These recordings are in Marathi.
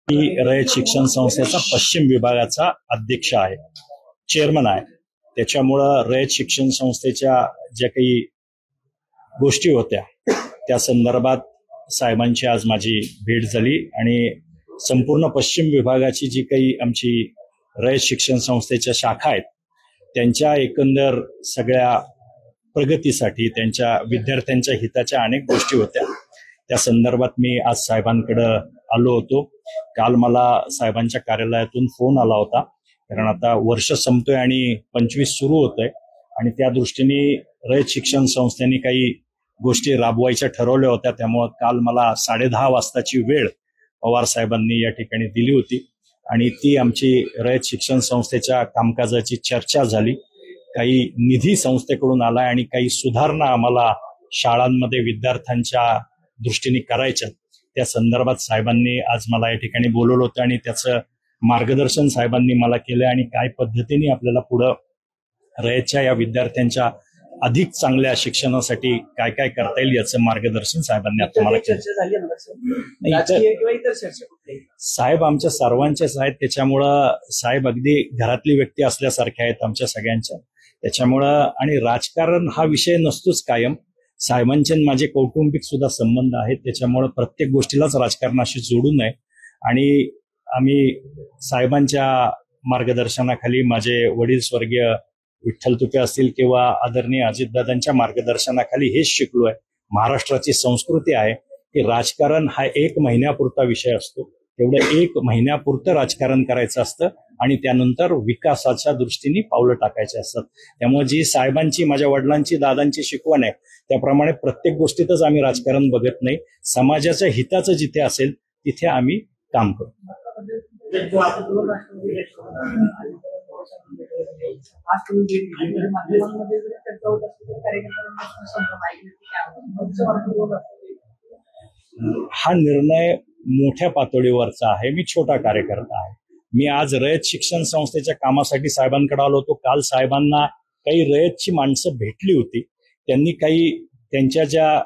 मी रयत शिक्षण संस्थेचा पश्चिम विभागाचा अध्यक्ष आहे, चेअरमन आहे. त्याच्यामुळं रयत शिक्षण संस्थेच्या ज्या काही गोष्टी होत्या त्या संदर्भात साहेबांची आज माझी भेट झाली आणि संपूर्ण पश्चिम विभागाची जी काही आमची रयत शिक्षण संस्थेच्या शाखा आहेत त्यांच्या एकंदर सगळ्या प्रगतीसाठी, त्यांच्या विद्यार्थ्यांच्या हिताच्या अनेक गोष्टी होत्या. त्या संदर्भात मी आज साहेबांकडे आलो होतो. काल मला साहेबांच्या कार्यालयातून फोन आला होता, कारण आता वर्ष संपतोय आणि 25 सुरू होतंय आणि त्या दृष्टीने रयत शिक्षण संस्थेने काही गोष्टी राबवायच्या ठरवल्या होत्या. त्यामुळे काल मला 10:30 वाजताची वेळ पवार साहेबांनी या ठिकाणी दिली होती आणि ती आमची रयत शिक्षण संस्थेच्या कामकाजाची चर्चा झाली. काही निधी संस्थेकडून आलाय आणि काही सुधारणा आम्हाला शाळांमध्ये विद्यार्थ्यांच्या दृष्टीने करायच्या, त्या संदर्भात साहेबांनी आज मला या ठिकाणी बोलवलं होतं आणि त्याचं मार्गदर्शन साहेबांनी मला केलं आणि काय पद्धतीने आपल्याला पुढं रयतच्या या विद्यार्थ्यांच्या अधिक चांगल्या शिक्षणासाठी काय काय करता येईल याचं मार्गदर्शन साहेबांनी आता मला केलं. साहेब आमच्या सर्वांचेच आहेत, त्याच्यामुळं साहेब अगदी घरातली व्यक्ती असल्यासारखे आहेत आमच्या सगळ्यांच्या. त्याच्यामुळं आणि राजकारण हा विषय नसतोच कायम. साहेबांचे माझे कौटुंबिक सुद्धा संबंध आहेत, त्याच्यामुळं प्रत्येक गोष्टीलाच राजकारणाशी जोडू नये आणि आम्ही साहेबांच्या मार्गदर्शनाखाली, माझे वडील स्वर्गीय विठ्ठल तुपे असतील किंवा आदरणीय अजितदादांच्या मार्गदर्शनाखाली हेच शिकलोय. महाराष्ट्राची संस्कृती आहे की राजकारण हा 1 महिन्यापुरता विषय असतो, तेवढं 1 महिन्यापुरतं राजकारण करायचं असतं आणि त्यानंतर विकासाच्या दृष्टीने पावलं टाकायचे असतात. त्यामुळे जी साहेबांची, माझ्या वडिलांची, दादांची शिकवण आहे त्याप्रमाणे प्रत्येक गोष्टीतच आम्ही राजकारण बघत नाही. समाजाच्या हिताचं जिथे असेल तिथे आम्ही काम करतो. हा निर्णय मोठ्या पातळीवरचा आहे. मी छोटा कार्यकर्ता आहे. मी आज रयत शिक्षण संस्थेच्या कामासाठी साहेबांकडे आलो होतो. काल साहेबांना काही रयतची माणसं भेटली होती. त्यांनी काही त्यांच्या ज्या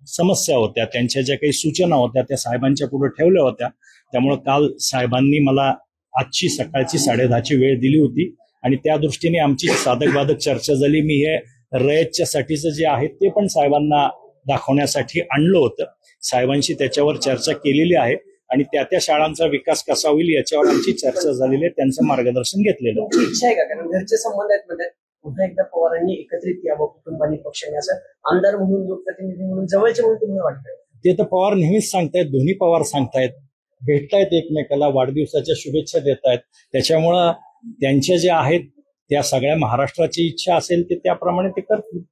समस्या होत्या, त्यांच्या ज्या काही सूचना होत्या त्या साहेबांच्या पुढे ठेवल्या होत्या. त्यामुळे काल साहेबांनी मला आजची सकाळची 10:30ची वेळ दिली होती आणि त्या दृष्टीने आमची साधक बाधक चर्चा झाली. मी हे रयतच्या साठीचं जे आहे ते पण साहेबांना दाखवण्यासाठी आणलं होतं. साहेबांशी त्याच्यावर चर्चा केलेली आहे आणि त्या शाळांचा विकास कसा होईल याच्यावर आमची चर्चा झालेली आहे. त्यांचं मार्गदर्शन घेतलेलं आहे. इच्छा आहे का, कारण घरचे संबंध आहेत मध्ये पुन्हा एकदा पवारांनी एकत्रित यावं कुटुंबानी पक्षाने, असं आमदार म्हणून, लोकप्रतिनिधी म्हणून जवळचे म्हणून तुम्हाला वाटतं? ते तर पवार नेहमीच सांगतायत, दोन्ही पवार सांगतायत, भेटतायत एकमेकाला, वाढदिवसाच्या शुभेच्छा देत आहेत. त्याच्यामुळं त्यांच्या ज्या आहेत त्या सगळ्या महाराष्ट्राची इच्छा असेल ते त्याप्रमाणे ते करतील.